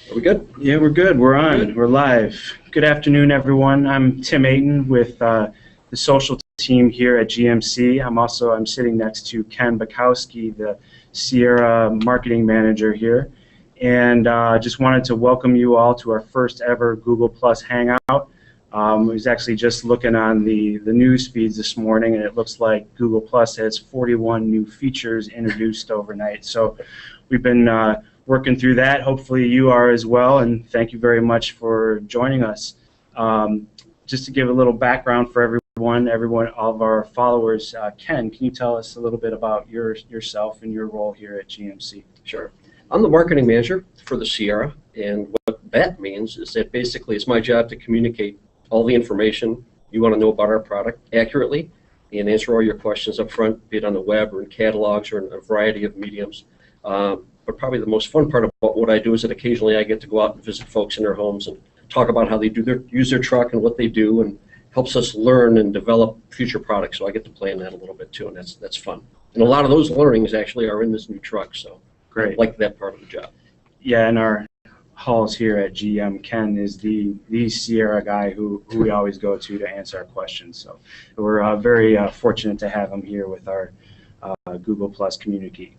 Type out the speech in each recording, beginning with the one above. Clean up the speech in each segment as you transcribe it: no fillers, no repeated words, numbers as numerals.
Are we good? Yeah, we're good. We're on. Good. We're live. Good afternoon, everyone. I'm Tim Ayton with the social team here at GMC. I'm sitting next to Ken Bukowski, the Sierra marketing manager here, and just wanted to welcome you all to our first ever Google Plus Hangout. I was actually just looking on the news feeds this morning, and it looks like Google Plus has 41 new features introduced overnight. So we've been working through that. Hopefully you are as well, and thank you very much for joining us. Just to give a little background for everyone, all of our followers, Ken, can you tell us a little bit about yourself and your role here at GMC? Sure. I'm the marketing manager for the Sierra, and what that means is that basically it's my job to communicate all the information you want to know about our product accurately and answer all your questions up front, be it on the web or in catalogs or in a variety of mediums. But probably the most fun part about what I do is that occasionally I get to go out and visit folks in their homes and talk about how they use their truck and what they do, and helps us learn and develop future products. So I get to play in that a little bit too, and that's fun. And a lot of those learnings actually are in this new truck, so Great. I like that part of the job. Yeah, in our halls here at GM, Ken is the Sierra guy who we always go to answer our questions. So we're very fortunate to have him here with our Google Plus community.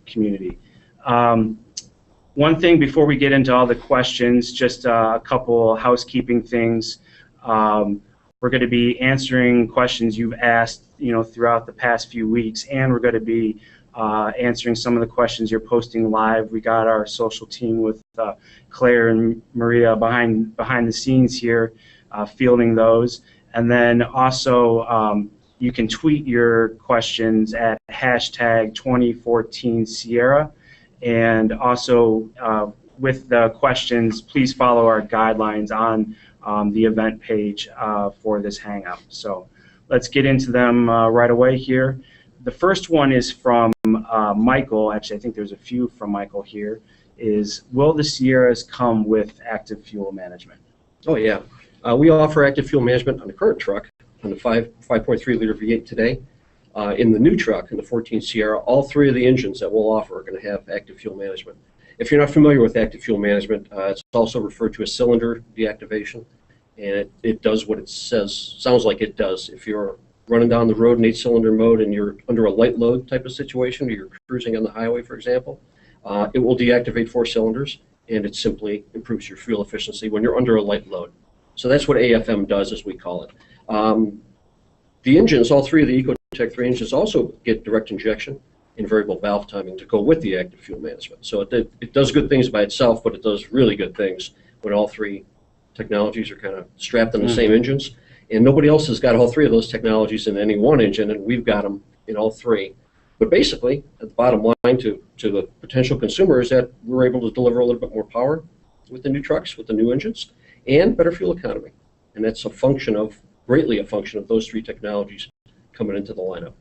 One thing before we get into all the questions, just a couple housekeeping things. We're going to be answering questions you've asked, throughout the past few weeks, and we're going to be answering some of the questions you're posting live. We got our social team with Claire and Maria behind the scenes here, fielding those, and then also you can tweet your questions at hashtag 2014 Sierra. And also, with the questions, please follow our guidelines on the event page for this Hangout. So let's get into them right away here. The first one is from Michael. Actually, I think there's a few from Michael here. Will the Sierras come with active fuel management? Oh, yeah. We offer active fuel management on the current truck, on the 5.3-liter V8 today. In the new truck, in the 14 Sierra, all three of the engines that we'll offer are going to have active fuel management. If you're not familiar with active fuel management, it's also referred to as cylinder deactivation, and it does what it sounds like it does. If you're running down the road in 8-cylinder mode and you're under a light load type of situation, or you're cruising on the highway, for example, it will deactivate 4 cylinders, and it simply improves your fuel efficiency when you're under a light load. So that's what AFM does, as we call it. The engines, all three of the EcoTech 3 engines, also get direct injection and variable valve timing to go with the active fuel management. So it does good things by itself, but it does really good things when all three technologies are kind of strapped in the same engines. And nobody else has got all three of those technologies in any one engine, and we've got them in all three. But basically, at the bottom line to the potential consumer is that we're able to deliver a little bit more power with the new trucks, with the new engines, and better fuel economy. And that's greatly a function of those three technologies coming into the lineup.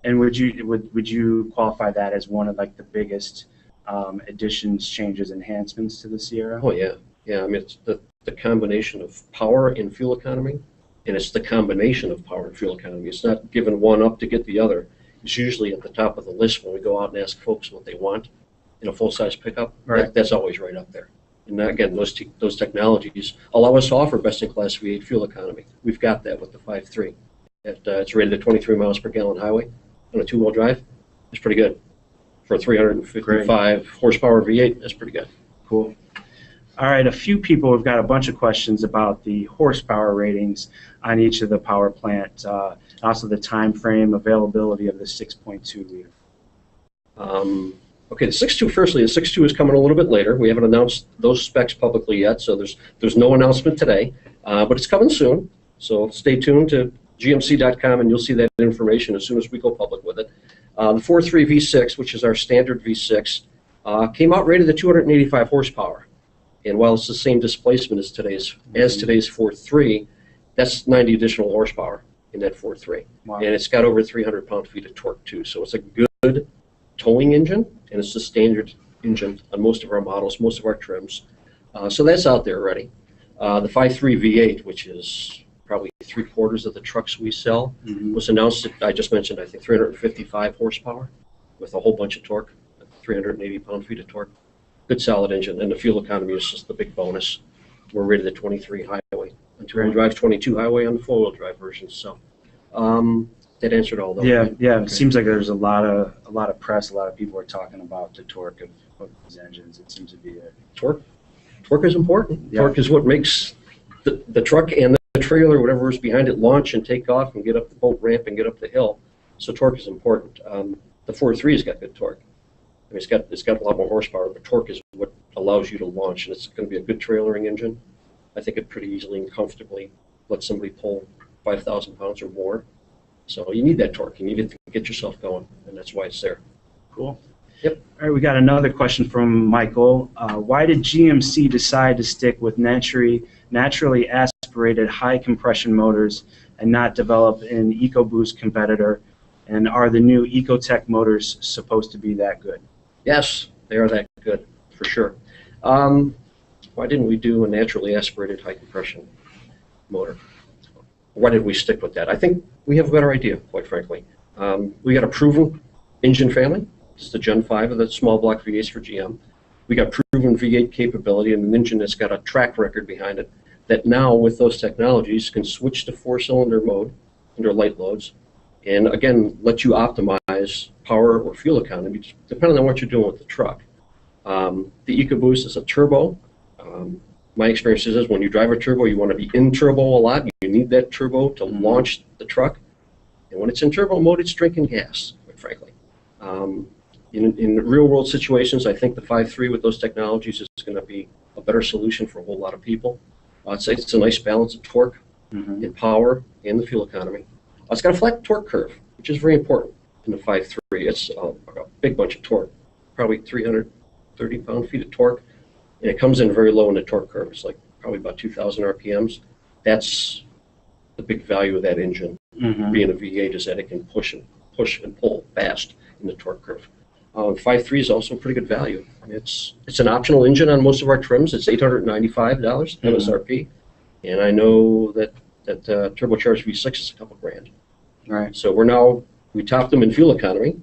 And would you qualify that as one of the biggest additions, changes, enhancements to the Sierra? Oh yeah, yeah. I mean, it's the combination of power and fuel economy, and it's the combination of power and fuel economy. It's not giving one up to get the other. It's usually at the top of the list when we go out and ask folks what they want in a full-size pickup. Right. That's always right up there. And again, those technologies allow us to offer best-in-class V8 fuel economy. We've got that with the 5.3. It's rated at 23 miles per gallon highway on a 2-wheel drive. It's pretty good. For a 355 horsepower V8, that's pretty good. Cool. All right, a few people have got a bunch of questions about the horsepower ratings on each of the power plant, also the time frame, availability of the 6.2 liter. Okay, the 6.2, firstly, the 6.2 is coming a little bit later. We haven't announced those specs publicly yet, so there's no announcement today, but it's coming soon. So stay tuned to gmc.com, and you'll see that information as soon as we go public with it. The 4.3 V6, which is our standard V6, came out rated at 285 horsepower. And while it's the same displacement as today's 4.3, that's 90 additional horsepower in that 4.3. Wow. And it's got over 300 pound-feet of torque, too. So it's a good towing engine, and it's the standard engine on most of our models, most of our trims. So that's out there already. The 5.3 V8, which is probably 3/4 of the trucks we sell, was announced at, I just mentioned, I think 355 horsepower with a whole bunch of torque, 380 pound-feet of torque. good solid engine, and the fuel economy is just the big bonus. We're rated at 23 highway, and two-wheel drive 22 highway on the four-wheel drive version. So that answered all those. Yeah, right? yeah. Okay. It seems like there's a lot of press. A lot of people are talking about the torque of these engines. It seems to be a Torque is important. Yeah. Torque is what makes the truck and the trailer, whatever is behind it, launch and take off and get up the boat ramp and get up the hill. So torque is important. The 4.3's got good torque. I mean, it's got a lot more horsepower, but torque is what allows you to launch, and it's going to be a good trailering engine. I think it pretty easily and comfortably let somebody pull 5,000 pounds or more. So you need that torque. You need it to get yourself going, and that's why it's there. cool. Yep. All right, we got another question from Michael. Why did GMC decide to stick with naturally aspirated high compression motors and not develop an EcoBoost competitor? And are the new Ecotec motors supposed to be that good? Yes, they are that good, for sure. Why didn't we do a naturally aspirated high compression motor? Why did we stick with that? I think we have a better idea, quite frankly. We got a proven engine family. It's the Gen 5 of the small block V8s for GM. We got proven V8 capability and an engine that's got a track record behind it that now, with those technologies, can switch to four-cylinder mode under light loads and, again, let you optimize power or fuel economy depending on what you're doing with the truck. The EcoBoost is a turbo. My experience is when you drive a turbo, you want to be in turbo a lot. You need that turbo to launch the truck. And when it's in turbo mode, it's drinking gas, quite frankly. In real-world situations, I think the 5.3 with those technologies is going to be a better solution for a whole lot of people. I'd say it's a nice balance of torque and power and the fuel economy. It's got a flat torque curve, which is very important in the 5.3. It's a big bunch of torque, probably 330 pound-feet of torque, and it comes in very low in the torque curve. It's like probably about 2,000 RPMs. That's the big value of that engine, being a V8, is that it can push and pull fast in the torque curve. 5.3 is also pretty good value. I mean, it's an optional engine on most of our trims. It's $895 MSRP, and I know that turbocharged V6 is a couple grand. Right. So we topped them in fuel economy.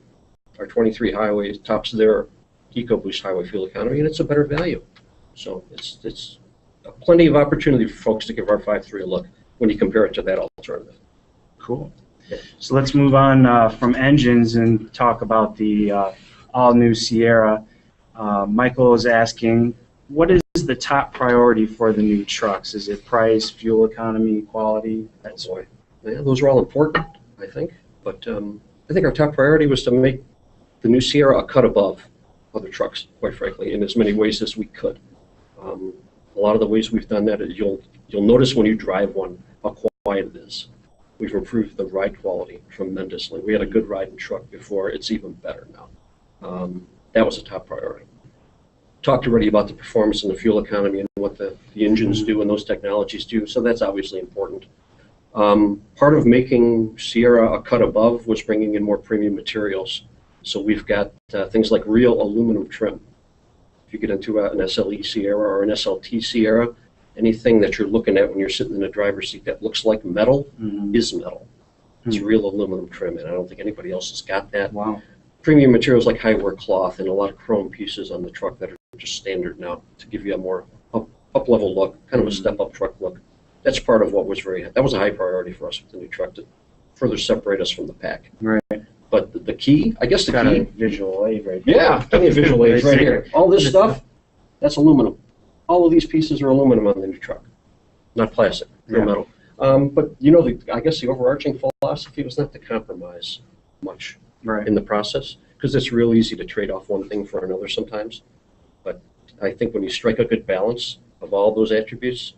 Our 23 highway tops their EcoBoost highway fuel economy, and it's a better value. So it's plenty of opportunity for folks to give our 5.3 a look when you compare it to that alternative. Cool. So let's move on from engines and talk about the all-new Sierra. Michael is asking, what is the top priority for the new trucks? Is it price, fuel economy, quality? That's why. Yeah, those are all important, I think. But I think our top priority was to make the new Sierra a cut above other trucks, quite frankly, in as many ways as we could. A lot of the ways we've done that, you'll notice when you drive one how quiet it is. We've improved the ride quality tremendously. We had a good riding truck before. It's even better now. That was a top priority. Talked already about the performance and the fuel economy and what the engines do and those technologies do, so that's obviously important. Part of making Sierra a cut above was bringing in more premium materials. So we've got things like real aluminum trim. If you get into an SLE Sierra or an SLT Sierra, anything that you're looking at when you're sitting in the driver's seat that looks like metal is metal. It's real aluminum trim, and I don't think anybody else has got that. Wow. Premium materials like high-wear cloth and a lot of chrome pieces on the truck that are just standard now to give you a more up-level look, kind of a step-up truck look. That's part of what was that was a high priority for us with the new truck to further separate us from the pack. Right. But the key, I guess the Got key. a visual aid right there. Yeah, got me a visual aid right here. All this stuff, that's aluminum. All of these pieces are aluminum on the new truck, not plastic, real metal. But I guess the overarching philosophy was not to compromise much in the process, because it's real easy to trade off one thing for another sometimes. But I think when you strike a good balance of all those attributes,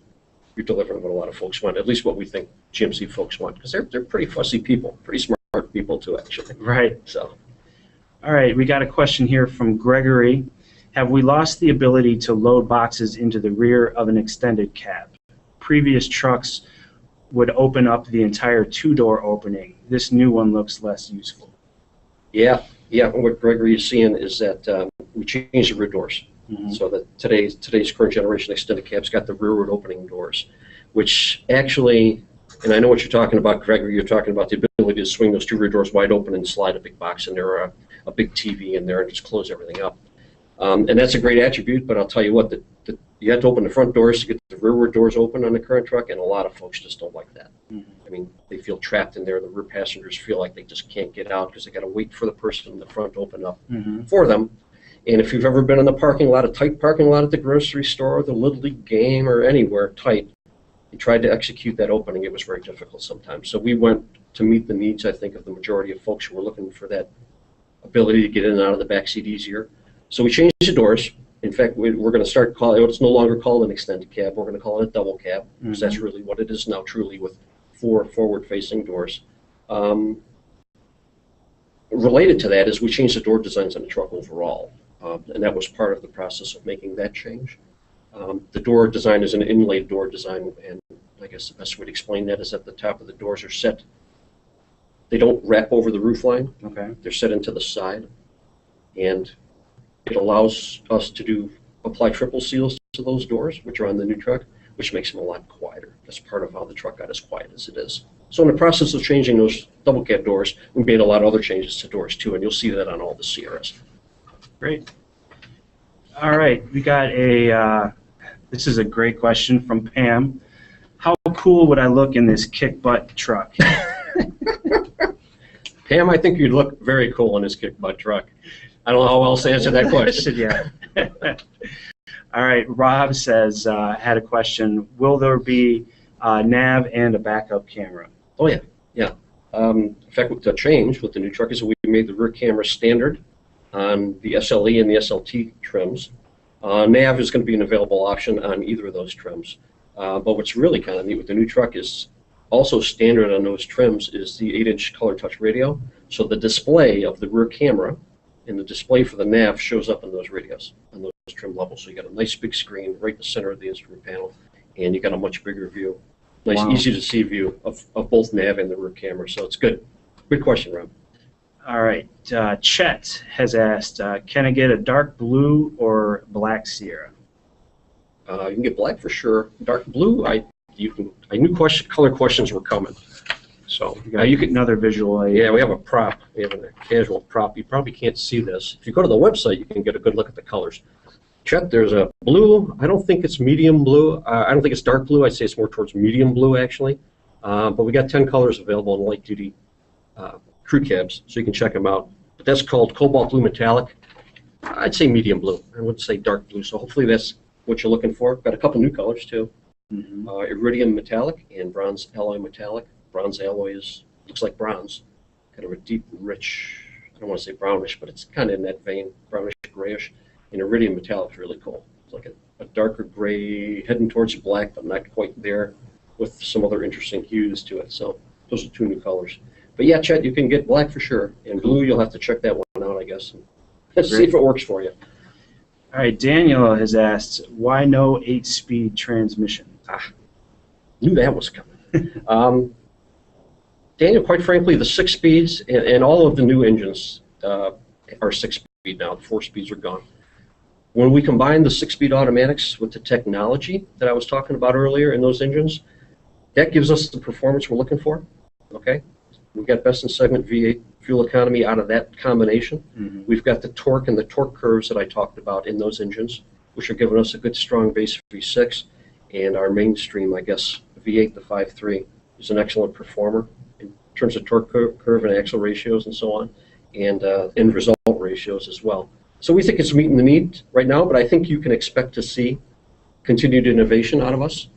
you're delivering what a lot of folks want, at least what we think GMC folks want, because they're pretty fussy people, pretty smart people too, actually. Right. So. All right, we got a question here from Gregory. Have we lost the ability to load boxes into the rear of an extended cab? Previous trucks would open up the entire two-door opening. This new one looks less useful. Yeah. What Gregory is seeing is that we changed the rear doors. So that today's current generation extended cab's got the rearward opening doors, which actually, and I know what you're talking about, Gregory, you're talking about the ability to swing those two rear doors wide open and slide a big box in there, or a big TV in there, and just close everything up. And that's a great attribute, but I'll tell you what, you have to open the front doors to get the rearward doors open on the current truck, and a lot of folks just don't like that. I mean, they feel trapped in there. The rear passengers feel like they just can't get out because they got to wait for the person in the front to open up for them. And if you've ever been in the parking lot, a tight parking lot at the grocery store, the Little League game, or anywhere tight, and tried to execute that opening, it was very difficult sometimes. So we went to meet the needs, I think, of the majority of folks who were looking for that ability to get in and out of the back seat easier. So we changed the doors. In fact, we're going to start calling it's no longer called an extended cab. We're going to call it a double cab, because that's really what it is now, truly, with 4 forward-facing doors. Related to that is we changed the door designs on the truck overall, and that was part of the process of making that change. The door design is an inlaid door design, and I guess the best way to explain that is at the top of the doors are set. They don't wrap over the roof line. Okay. They're set into the side, and it allows us to apply triple seals to those doors, which are on the new truck, which makes them a lot quieter. That's part of how the truck got as quiet as it is. So in the process of changing those double cab doors, we made a lot of other changes to doors too, and you'll see that on all the CRS. Great. All right, we got this is a great question from Pam. How cool would I look in this kick butt truck? Pam, I think you'd look very cool in this kick butt truck. I don't know how else to answer that question. Yeah. All right, Rob says, had a question. Will there be a nav and a backup camera? Oh, yeah. Yeah. In fact, the change with the new truck is we made the rear camera standard on the SLE and the SLT trims. Nav is going to be an available option on either of those trims. But what's really kind of neat with the new truck is also standard on those trims is the 8-inch color touch radio. So the display of the rear camera and the display for the nav shows up on those radios, on those trim levels. So you got a nice big screen right in the center of the instrument panel, and you got a much bigger view. Nice, easy to see view of both nav and the rear camera. So it's good. Good question, Rob. All right. Chet has asked, can I get a dark blue or black Sierra? You can get black for sure. Dark blue, I knew color questions were coming. So you get another visual aid. Yeah, we have a prop. We have a casual prop. You probably can't see this. If you go to the website, you can get a good look at the colors. Chet, there's a blue. I don't think it's medium blue. I don't think it's dark blue. I'd say it's more towards medium blue, actually. But we got 10 colors available in light-duty crew cabs, so you can check them out. But that's called cobalt blue metallic. I'd say medium blue. I wouldn't say dark blue. So hopefully that's what you're looking for. Got a couple new colors, too. Iridium metallic and bronze alloy metallic. Bronze alloy looks like bronze, kind of a deep, rich, I don't want to say brownish, but it's kind of in that vein, brownish, grayish. And iridium metallic is really cool. It's like a darker gray, heading towards black, but not quite there, with some other interesting hues to it. So those are 2 new colors. But yeah, Chet, you can get black for sure. And blue, you'll have to check that one out, I guess. Let's see if it works for you. All right, Daniel has asked, why no 8-speed transmission? Knew that was coming. Daniel, quite frankly, the 6 speeds and all of the new engines are 6-speed now. The 4 speeds are gone. When we combine the 6-speed automatics with the technology that I was talking about earlier in those engines, that gives us the performance we're looking for. Okay, we've got best in segment V8 fuel economy out of that combination. We've got the torque and the torque curves that I talked about in those engines, which are giving us a good strong base V6, and our mainstream, I guess, V8, the 5.3, is an excellent performer in terms of torque curve and axle ratios and so on, and end result ratios as well. So we think it's meeting the need right now, but I think you can expect to see continued innovation out of us,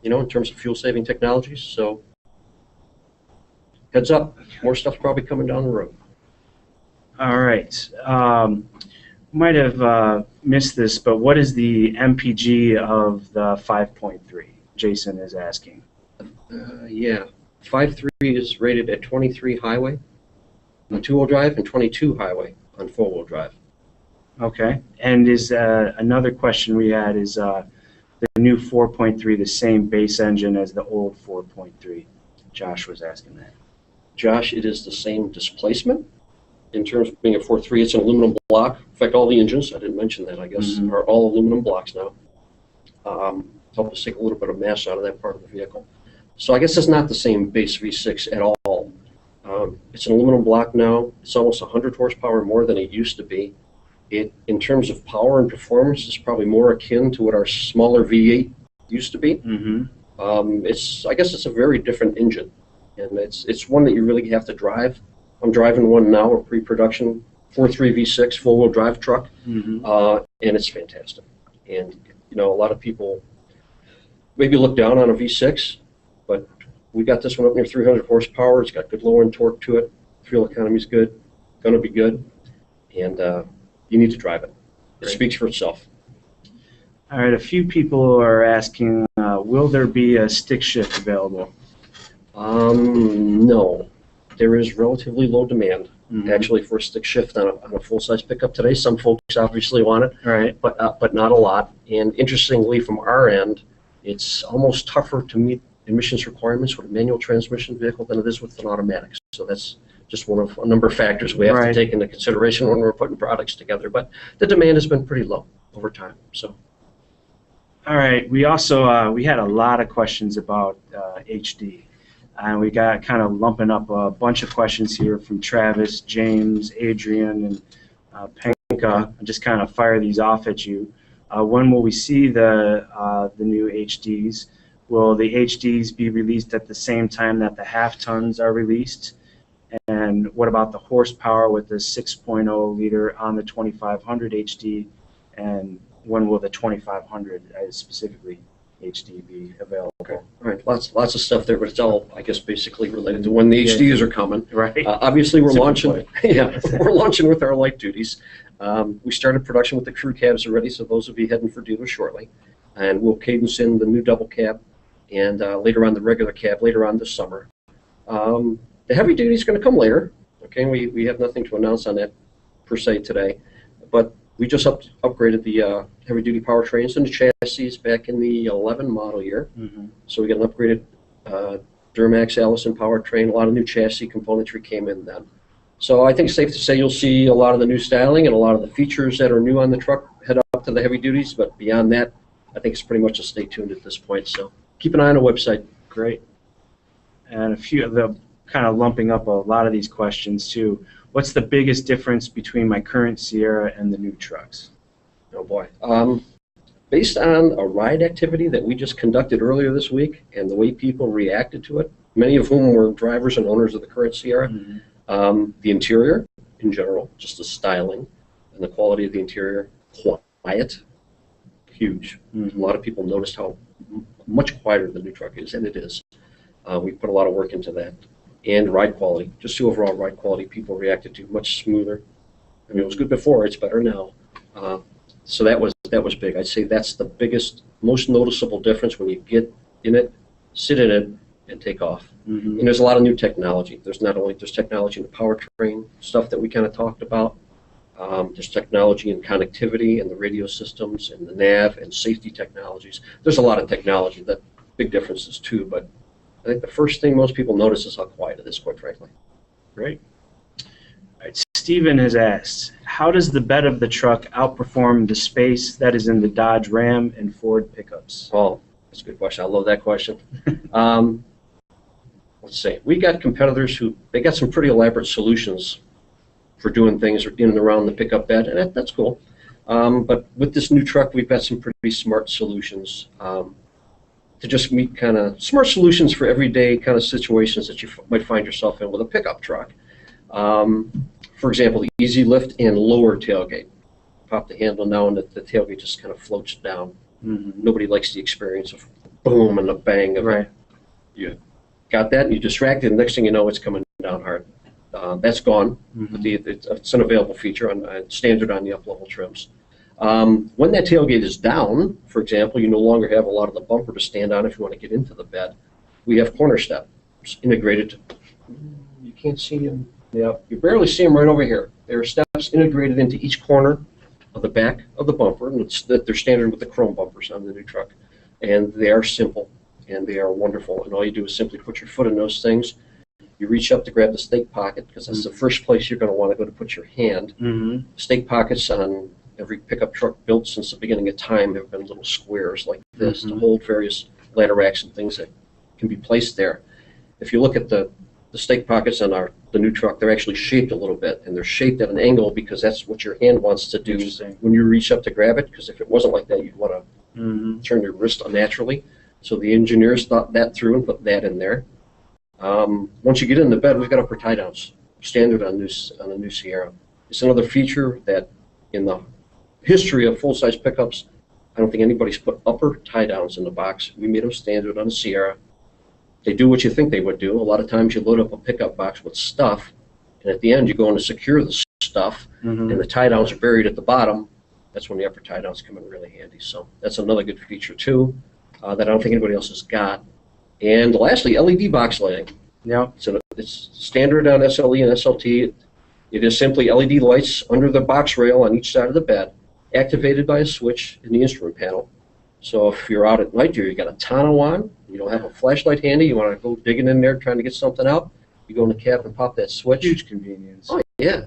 in terms of fuel-saving technologies. So heads up, more stuff's probably coming down the road. All right. Might have missed this, but what is the MPG of the 5.3? Jason is asking. Yeah, 5.3 is rated at 23 highway on 2-wheel drive and 22 highway on 4-wheel drive. Okay. And is another question we had is the new 4.3 the same base engine as the old 4.3? Josh was asking that. Josh, it is the same displacement. In terms of being a 4.3, it's an aluminum block. In fact, all the engines, I didn't mention that, I guess, are all aluminum blocks now. Help us take a little bit of mass out of that part of the vehicle. So I guess it's not the same base V6 at all. It's an aluminum block now. It's almost 100 horsepower more than it used to be. It, in terms of power and performance, is probably more akin to what our smaller V8 used to be. Mm-hmm. I guess it's a very different engine, and it's one that you really have to drive. I'm driving one now, a pre-production 4.3 V6 four-wheel drive truck, Mm-hmm. and it's fantastic. And a lot of people maybe look down on a V6, but we got this one up near 300 horsepower. It's got good low-end torque to it. Fuel economy's good, going to be good, and you need to drive it. It speaks for itself. All right, a few people are asking, will there be a stick shift available? No. There is relatively low demand, Mm-hmm. actually, for a stick shift on a full-size pickup today. Some folks obviously want it, Right. but not a lot. And interestingly, from our end, it's almost tougher to meet emissions requirements with a manual transmission vehicle than it is with an automatic. So that's just one of a number of factors we have Right. to take into consideration when we're putting products together. But the demand has been pretty low over time. So. All right, we also, we had a lot of questions about HD. And we got kind of lumping up a bunch of questions here from Travis, James, Adrian, and Penka. I'll just kind of fire these off at you. When will we see the new HDs? Will the HDs be released at the same time that the half tons are released? And what about the horsepower with the 6.0 liter on the 2500 HD? And when will the 2500 specifically HD be available? Okay. All right. Lots of stuff there, but it's all, I guess, basically related to when the HDs are coming. Right. Obviously, we're Simple launching. point. Yeah, we're launching with our light duties. We started production with the crew cabs already, so those will be heading for dealers shortly, and we'll cadence in the new double cab, and later on the regular cab later on this summer. The heavy duty is going to come later. Okay, we have nothing to announce on that per se today, but we just upgraded the heavy-duty powertrains and the chassis back in the 11 model year. Mm-hmm. So we got an upgraded Duramax Allison powertrain. A lot of new chassis componentry came in then. So I think it's safe to say you'll see a lot of the new styling and a lot of the features that are new on the truck head up to the heavy duties. But beyond that, I think it's pretty much a stay tuned at this point. So keep an eye on the website. Great. And a few of the kind of lumping up a lot of these questions too. What's the biggest difference between my current Sierra and the new trucks? Oh boy. Based on a ride activity that we just conducted earlier this week and the way people reacted to it, many of whom were drivers and owners of the current Sierra, Mm-hmm. the interior in general, just the styling and the quality of the interior, quiet, huge. Mm-hmm. A lot of people noticed how much quieter the new truck is, and it is. We put a lot of work into that. And ride quality, just the overall ride quality people reacted to, much smoother. I mean, it was good before, it's better now. So that was big. I'd say that's the biggest, most noticeable difference when you get in it, sit in it, and take off. Mm-hmm. And there's a lot of new technology. There's technology in the powertrain, stuff that we kind of talked about. There's technology in connectivity and the radio systems and the nav and safety technologies. There's a lot of technology, that big differences too, but I think the first thing most people notice is how quiet it is, quite frankly. Great. All right, Stephen has asked, how does the bed of the truck outperform the space that is in the Dodge Ram and Ford pickups? Oh, that's a good question. I love that question. Let's see. We got competitors they got some pretty elaborate solutions for doing things in and around the pickup bed, and that's cool. But with this new truck, we've got some pretty smart solutions to just meet kind of smart solutions for everyday kind of situations that you might find yourself in with a pickup truck. For example, the easy lift and lower tailgate. Pop the handle now and the tailgate just kind of floats down. Mm-hmm. Nobody likes the experience of boom and the bang of Right. it. You got that, and you distract it, and next thing you know, it's coming down hard. That's gone. Mm-hmm. It's an available feature on standard on the up-level trims. When that tailgate is down, for example, you no longer have a lot of the bumper to stand on if you want to get into the bed. We have corner steps integrated. You can't see them. Yeah, you barely see them right over here. There are steps integrated into each corner of the back of the bumper, and they're standard with the chrome bumpers on the new truck. And they are simple, and they are wonderful. And all you do is simply put your foot in those things. You reach up to grab the stake pocket, because that's the first place you're going to want to go to put your hand. Mm-hmm. Stake pockets on every pickup truck built since the beginning of time have been little squares like this to hold various ladder racks and things that can be placed there. If you look at the the stake pockets on the new truck, they're actually shaped a little bit, and they're shaped at an angle because that's what your hand wants to do when you reach up to grab it, because if it wasn't like that, you'd want to turn your wrist unnaturally. So the engineers thought that through and put that in there. Once you get in the bed, we've got upper tie downs, standard on the new Sierra. It's another feature that in the history of full-size pickups, I don't think anybody's put upper tie downs in the box. We made them standard on the Sierra. They do what you think they would do. A lot of times you load up a pickup box with stuff, and at the end you go in to secure the stuff, and the tie downs are buried at the bottom. That's when the upper tie downs come in really handy. So that's another good feature too that I don't think anybody else has got. And lastly, LED box lighting. Yeah. So it's standard on SLE and SLT. It is simply LED lights under the box rail on each side of the bed, activated by a switch in the instrument panel. So if you're out at night, you got a tonneau on, you don't have a flashlight handy, you want to go digging in there trying to get something out, you go in the cab and pop that switch. Huge convenience. Oh, yeah.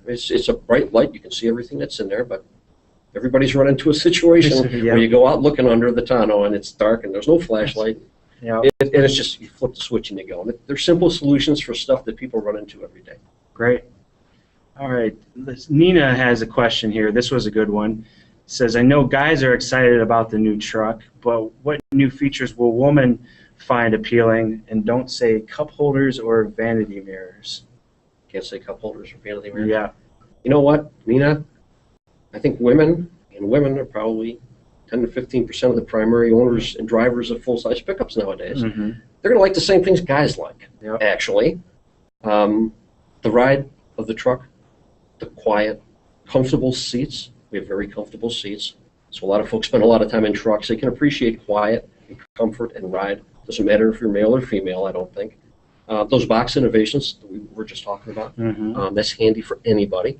It's a bright light. You can see everything that's in there, but everybody's run into a situation where you go out looking under the tonneau and it's dark and there's no flashlight. Yeah. And it's just, you flip the switch and you go. They're simple solutions for stuff that people run into every day. Great. All right. Nina has a question here. This was a good one. It says, I know guys are excited about the new truck, but what new features will women find appealing? And don't say cup holders or vanity mirrors. Can't say cup holders or vanity mirrors. Yeah. You know what, Nina? I think women are probably 10 to 15% of the primary owners and drivers of full-size pickups nowadays. They're going to like the same things guys like, actually. The ride of the truck, the quiet, comfortable seats. We have very comfortable seats. So a lot of folks spend a lot of time in trucks. They can appreciate quiet and comfort and ride. Doesn't matter if you're male or female, I don't think. Those box innovations that we were just talking about, that's handy for anybody.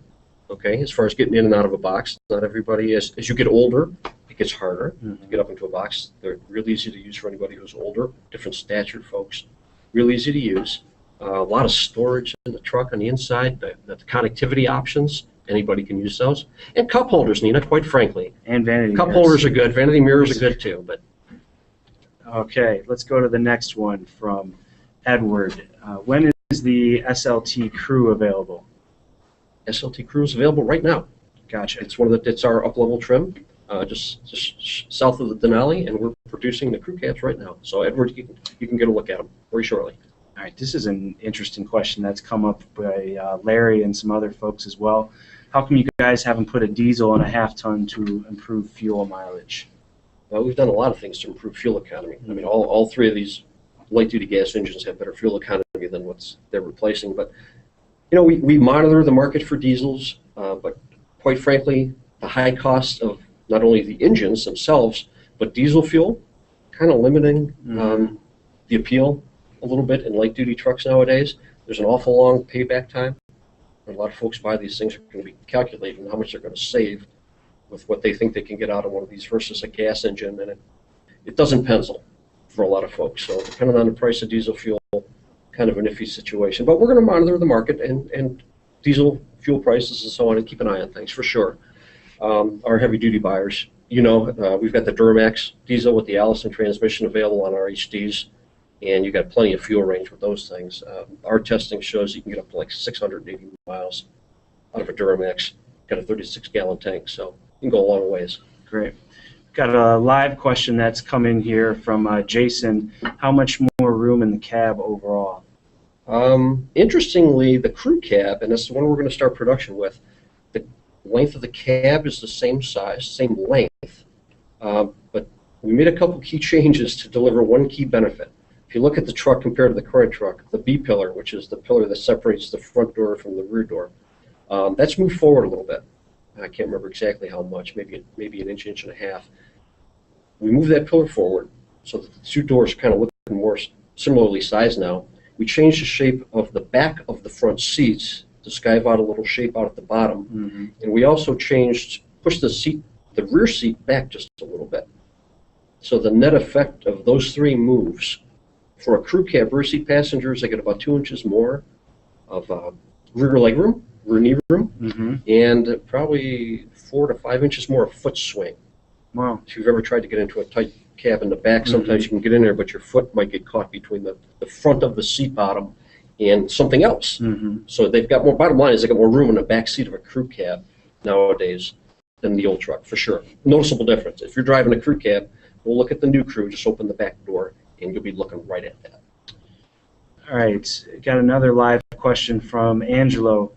Okay, as far as getting in and out of a box, not everybody, as you get older, it gets harder to get up into a box. They're real easy to use for anybody who's older, different statured folks. Real easy to use. A lot of storage in the truck on the inside, the connectivity options, anybody can use those. And cup holders, Nina, quite frankly. And vanity cup mirrors. holders are good. Vanity mirrors are good too. But okay, let's go to the next one from Edward. When is the SLT Crew available? SLT Crew is available right now. Gotcha. It's our up-level trim, just south of the Denali, and we're producing the crew cabs right now. So Edward, you can get a look at them very shortly. All right, this is an interesting question that's come up by Larry and some other folks as well. How come you guys haven't put a diesel and a half-ton to improve fuel mileage? Well, we've done a lot of things to improve fuel economy. I mean, all three of these light-duty gas engines have better fuel economy than what they're replacing. But, you know, we monitor the market for diesels, but quite frankly, the high cost of not only the engines themselves, but diesel fuel, kind of limiting the appeal a little bit in light-duty trucks nowadays. There's an awful long payback time. And a lot of folks buy these things are going to be calculating how much they're going to save with what they think they can get out of one of these versus a gas engine, and it doesn't pencil for a lot of folks. So depending on the price of diesel fuel, kind of an iffy situation. But we're going to monitor the market and diesel fuel prices and so on and keep an eye on things for sure. Our heavy-duty buyers, you know, we've got the Duramax diesel with the Allison transmission available on our HDs. And you got plenty of fuel range with those things. Our testing shows you can get up to like 680 miles out of a Duramax. Got a 36-gallon tank, so you can go a long ways. Great. Got a live question that's come in here from Jason. How much more room in the cab overall? Interestingly, the crew cab, and that's the one we're going to start production with, the length of the cab is the same size, same length, but we made a couple key changes to deliver one key benefit. If you look at the truck compared to the current truck, the B-pillar, which is the pillar that separates the front door from the rear door, that's moved forward a little bit. I can't remember exactly how much, maybe an inch, inch and a half. We moved that pillar forward so that the two doors kind of look more similarly sized now. We changed the shape of the back of the front seats to skive out a little shape out at the bottom. And we also pushed the rear seat back just a little bit. So the net effect of those three moves, for a crew cab rear seat passengers, they get about 2 inches more of rear legroom, rear knee room, and probably 4 to 5 inches more of foot swing. Wow. If you've ever tried to get into a tight cab in the back, sometimes you can get in there, but your foot might get caught between the front of the seat bottom and something else. So they've got more, bottom line is they got more room in the back seat of a crew cab nowadays than the old truck, for sure. Noticeable difference. If you're driving a crew cab, we'll look at the new crew, just open the back door, and you'll be looking right at that. All right, got another live question from Angelo.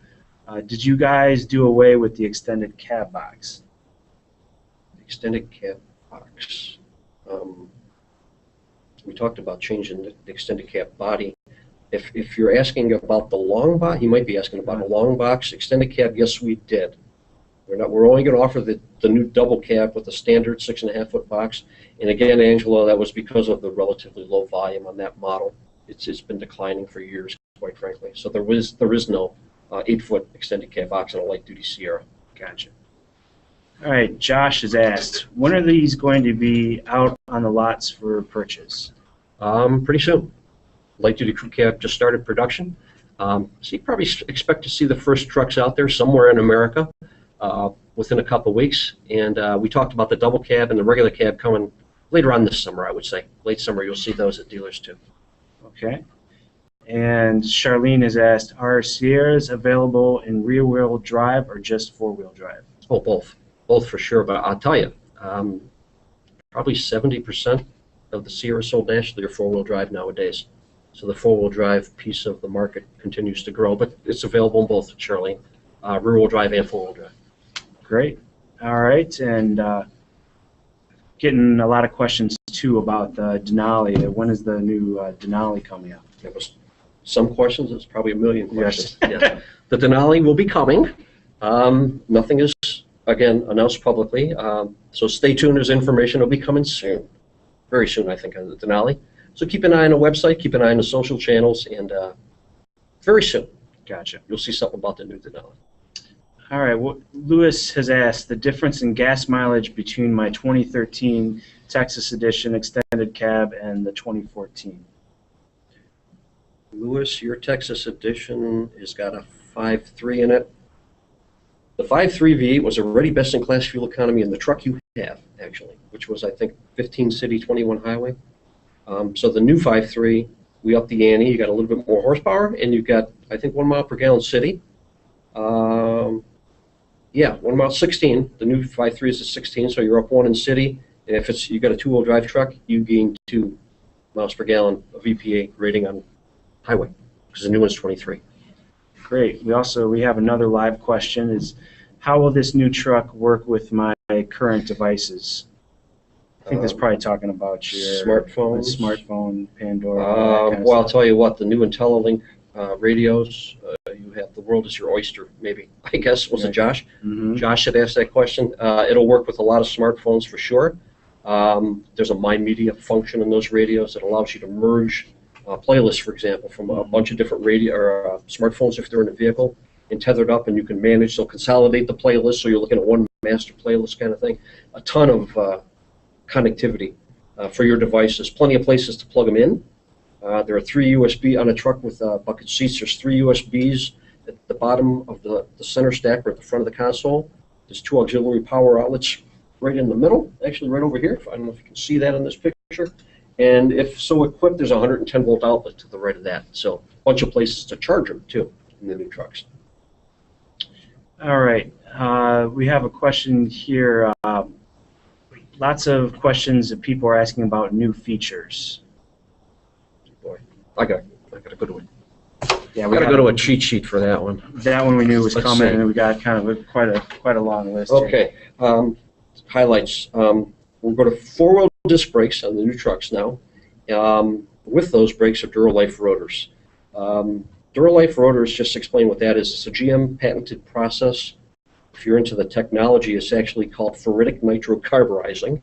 Did you guys do away with the extended cab box? Extended cab box. We talked about changing the extended cab body. If you're asking about the long box, he might be asking about a long box. Extended cab, yes, we did. We're only going to offer the new double cab with the standard 6.5-foot box. And again, Angelo, that was because of the relatively low volume on that model. It's been declining for years, quite frankly. So there is no 8-foot extended cab box on a light-duty Sierra. Gotcha. All right, Josh has asked, when are these going to be out on the lots for purchase? Pretty soon. Light-duty crew cab just started production. So you probably expect to see the first trucks out there somewhere in America within a couple of weeks. And we talked about the double cab and the regular cab coming later on this summer, I would say. Late summer, you'll see those at dealers too. Okay. And Charlene has asked, are Sierras available in rear-wheel drive or just four-wheel drive? Oh, both. Both for sure. But I'll tell you, probably 70% of the Sierras sold nationally are four-wheel drive nowadays. So the four-wheel drive piece of the market continues to grow, but it's available in both, Charlene, rear-wheel drive and four-wheel drive. Great. All right, and getting a lot of questions too about the Denali. When is the new Denali coming out? There was some questions. It's probably a million questions. Yes. Yeah. The Denali will be coming. Nothing is, again, announced publicly. So stay tuned. There's information. It'll be coming soon. Very soon, I think, on the Denali. So keep an eye on the website. Keep an eye on the social channels. And very soon, gotcha, you'll see something about the new Denali. All right. Well, Lewis has asked the difference in gas mileage between my 2013 Texas Edition extended cab and the 2014. Lewis, your Texas Edition has got a 5.3 in it. The 5.3 V8 was already best-in-class fuel economy in the truck you have, actually, which was, I think, 15 city, 21 highway. So the new 5.3, we upped the ante. You got a little bit more horsepower, and you've got, I think, 1 mile per gallon city. Yeah, 1 mile 16. The new 5.3 is a 16, so you're up 1 in city. And if you got a two-wheel drive truck, you gain 2 miles per gallon of EPA rating on highway, because the new one's 23. Great. We have another live question: is how will this new truck work with my current devices? I think that's probably talking about your smartphone, Pandora. Well, I'll tell you what, the new IntelliLink radios, you have the world is your oyster, maybe. I guess, was it Josh? Mm-hmm. Josh had asked that question. It'll work with a lot of smartphones for sure. There's a My Media function in those radios that allows you to merge playlists, for example, from a bunch of different radio or smartphones if they're in a vehicle and tethered up, and you can manage. They'll consolidate the playlist, so you're looking at one master playlist kind of thing. A ton of connectivity for your devices. Plenty of places to plug them in. There are 3 USB on a truck with bucket seats. There's 3 USBs at the bottom of the center stack or at the front of the console. There's 2 auxiliary power outlets right in the middle, actually right over here. I don't know if you can see that in this picture. And if so equipped, there's a 110-volt outlet to the right of that. So a bunch of places to charge them, too, in the new trucks. All right. We have a question here. Lots of questions that people are asking about new features. Boy, I got to go to it. Yeah, we got to go to a cheat sheet for that one. That one we knew was coming, and we got kind of quite a long list. Okay. Highlights. We'll go to 4-wheel disc brakes on the new trucks now. With those brakes are Duralife rotors. Duralife rotors, just to explain what that is, it's a GM patented process. If you're into the technology, it's actually called ferritic nitrocarburizing.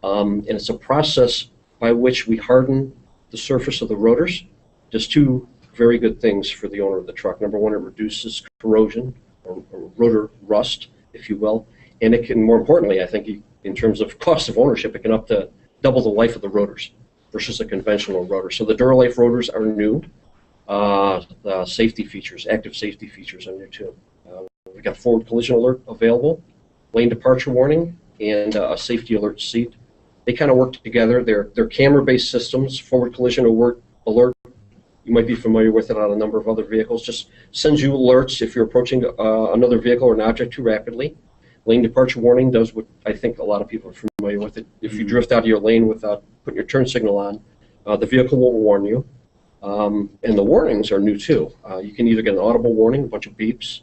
And it's a process by which we harden the surface of the rotors. Does 2 very good things for the owner of the truck. Number 1, it reduces corrosion or rotor rust, if you will. And it can, more importantly, I think, in terms of cost of ownership, it can up to double the life of the rotors versus a conventional rotor. So the Duralife rotors are new. The safety features, active safety features are new too. We've got forward collision alert available, lane departure warning, and a safety alert seat. They kind of work together. They're camera-based systems. Forward collision alert You might be familiar with it on a number of other vehicles. Just sends you alerts if you're approaching another vehicle or an object too rapidly. Lane departure warning does what I think a lot of people are familiar with it. If you drift out of your lane without putting your turn signal on, the vehicle will warn you. And the warnings are new too. You can either get an audible warning, a bunch of beeps.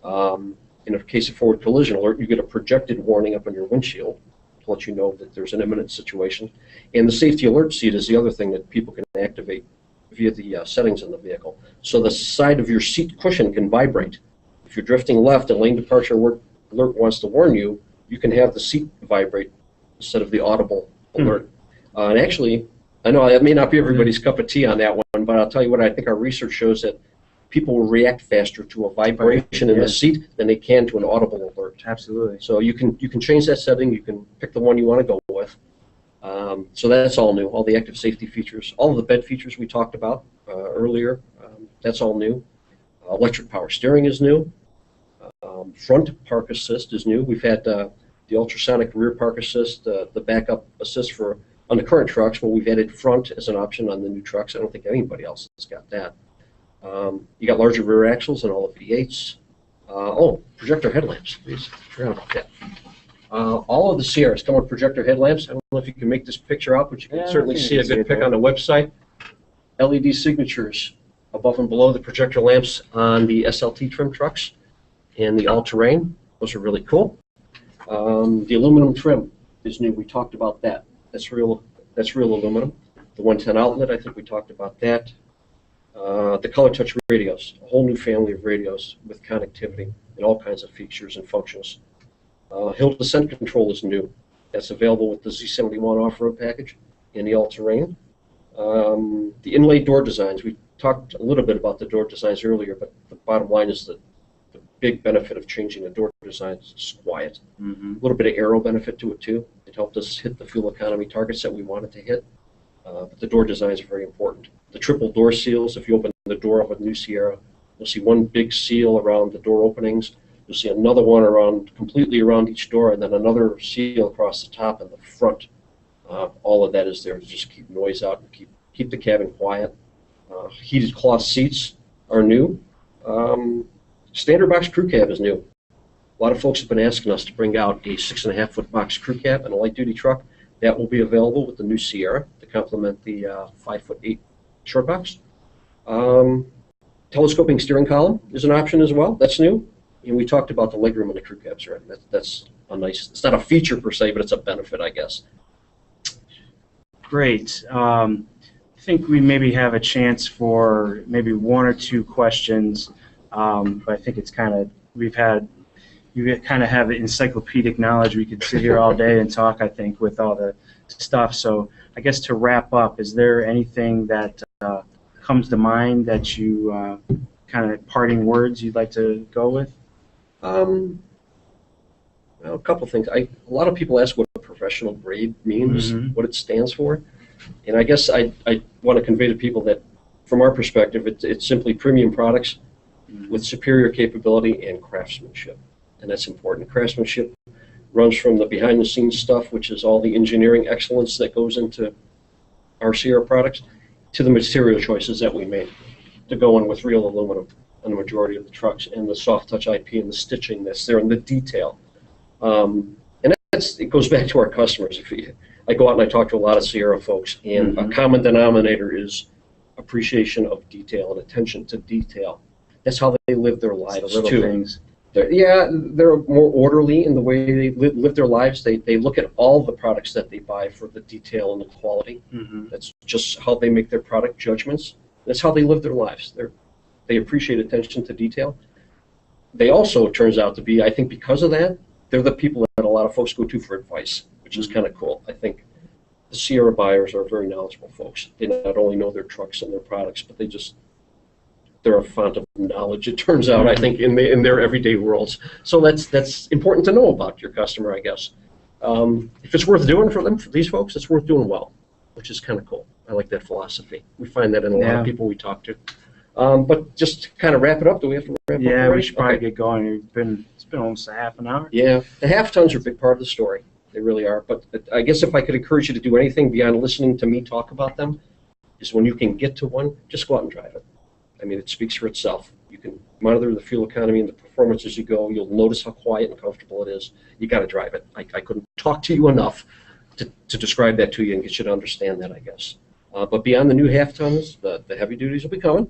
In a case of forward collision alert, you get a projected warning up on your windshield to let you know that there's an imminent situation. And the safety alert seat is the other thing that people can activate via the settings in the vehicle. So the side of your seat cushion can vibrate. If you're drifting left and lane departure alert wants to warn you, you can have the seat vibrate instead of the audible alert. And actually, I know it may not be everybody's cup of tea on that one, but I'll tell you what, I think our research shows that people will react faster to a vibration in the seat than they can to an audible alert. Absolutely. So you can change that setting. You can pick the one you want to go with. So that's all new. All the active safety features, all of the bed features we talked about earlier, that's all new. Electric power steering is new. Front park assist is new. We've had the ultrasonic rear park assist, the backup assist on the current trucks, but we've added front as an option on the new trucks. I don't think anybody else has got that. You got larger rear axles and all the V8s. Projector headlamps, please. Forgot about that. All of the Sierras come with projector headlamps. I don't know if you can make this picture out, but you can certainly see a good pic on the website. LED signatures above and below the projector lamps on the SLT trim trucks and the all-terrain. Those are really cool. The aluminum trim is new. We talked about that. That's real aluminum. The 110 outlet, I think we talked about that. The color touch radios, a whole new family of radios with connectivity and all kinds of features and functions. Hill descent control is new. That's available with the Z71 off-road package and the all-terrain. The inlaid door designs, we talked a little bit about the door designs earlier, but the bottom line is that the big benefit of changing the door designs is quiet. A little bit of aero benefit to it too. It helped us hit the fuel economy targets that we wanted to hit. But the door designs are very important. The triple door seals, if you open the door of a new Sierra, you'll see one big seal around the door openings. You'll see another one completely around each door, and then another seal across the top and the front. All of that is there to just keep noise out and keep the cabin quiet. Heated cloth seats are new. Standard box crew cab is new. A lot of folks have been asking us to bring out a 6.5-foot box crew cab in a light-duty truck. That will be available with the new Sierra to complement the 5'8" short box. Telescoping steering column is an option as well. That's new. And we talked about the legroom in the crew cabs, right? That's a nice, it's not a feature per se, but it's a benefit, I guess. Great. I think we maybe have a chance for maybe one or two questions, but I think it's kind of, you kind of have encyclopedic knowledge. We could sit here all day and talk, I think, with all the stuff. So I guess to wrap up, is there anything that comes to mind that you kind of parting words you'd like to go with? Well, a couple things. A lot of people ask what a professional grade means, what it stands for. And I guess I want to convey to people that from our perspective, it's simply premium products with superior capability and craftsmanship. And that's important. Craftsmanship runs from the behind-the-scenes stuff, which is all the engineering excellence that goes into our Sierra products, to the material choices that we made to go in with real aluminum on the majority of the trucks, and the soft touch IP and the stitching that's there and the detail. And it goes back to our customers. I go out and I talk to a lot of Sierra folks, and a common denominator is appreciation of detail and attention to detail. That's how they live their lives little too. Things. They're more orderly in the way they live their lives. They look at all the products that they buy for the detail and the quality. That's just how they make their product judgments. That's how they live their lives. They appreciate attention to detail. They also, it turns out to be, I think because of that, they're the people that a lot of folks go to for advice, which is kind of cool. I think the Sierra buyers are very knowledgeable folks. They not only know their trucks and their products, but they're a font of knowledge, it turns out, I think, in their everyday worlds. So that's important to know about your customer, I guess. If it's worth doing for these folks, it's worth doing well, which is kind of cool. I like that philosophy. We find that in a lot of people we talk to. But just to kind of wrap it up, do we have to wrap up? Yeah, we should probably get going. It's been almost a half an hour. Yeah, the half tons are a big part of the story. They really are. But I guess if I could encourage you to do anything beyond listening to me talk about them, is when you can get to one, just go out and drive it. I mean, it speaks for itself. You can monitor the fuel economy and the performance as you go. You'll notice how quiet and comfortable it is. You got to drive it. I couldn't talk to you enough to describe that to you and get you to understand that, I guess. But beyond the new half tons, the heavy duties will be coming.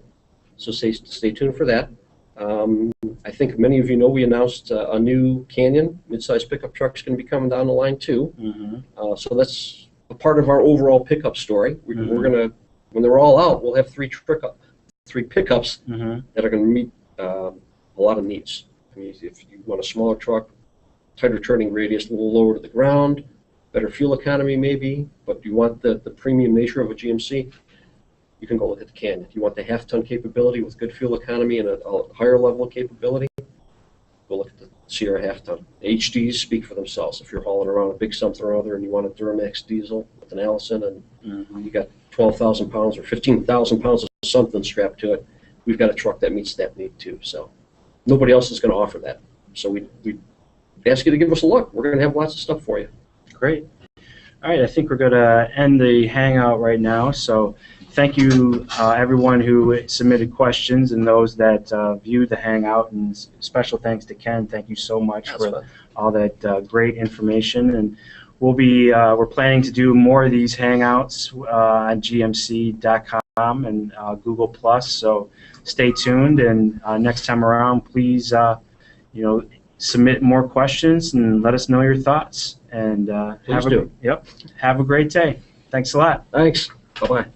So stay tuned for that. I think many of you know we announced a new Canyon midsize pickup truck is going to be coming down the line too. Mm-hmm. So that's a part of our overall pickup story. We're going to, when they're all out, we'll have three pickups that are going to meet a lot of needs. I mean, if you want a smaller truck, tighter turning radius, a little lower to the ground, better fuel economy maybe, but you want the premium nature of a GMC, you can go look at the Canyon. If you want the half-ton capability with good fuel economy and a higher level of capability, go look at the Sierra half-ton. The HDs speak for themselves. If you're hauling around a big something or other and you want a Duramax diesel with an Allison and you got 12,000 pounds or 15,000 pounds of something strapped to it, we've got a truck that meets that need too. So nobody else is going to offer that. So we ask you to give us a look. We're going to have lots of stuff for you. Great. All right, I think we're going to end the hangout right now. So thank you, everyone who submitted questions and those that viewed the hangout. And special thanks to Ken. Thank you so much for all that great information. And we're planning to do more of these hangouts on GMC.com and Google Plus. So stay tuned. And next time around, please, submit more questions and let us know your thoughts. And have a great day. Thanks a lot. Thanks. Bye-bye.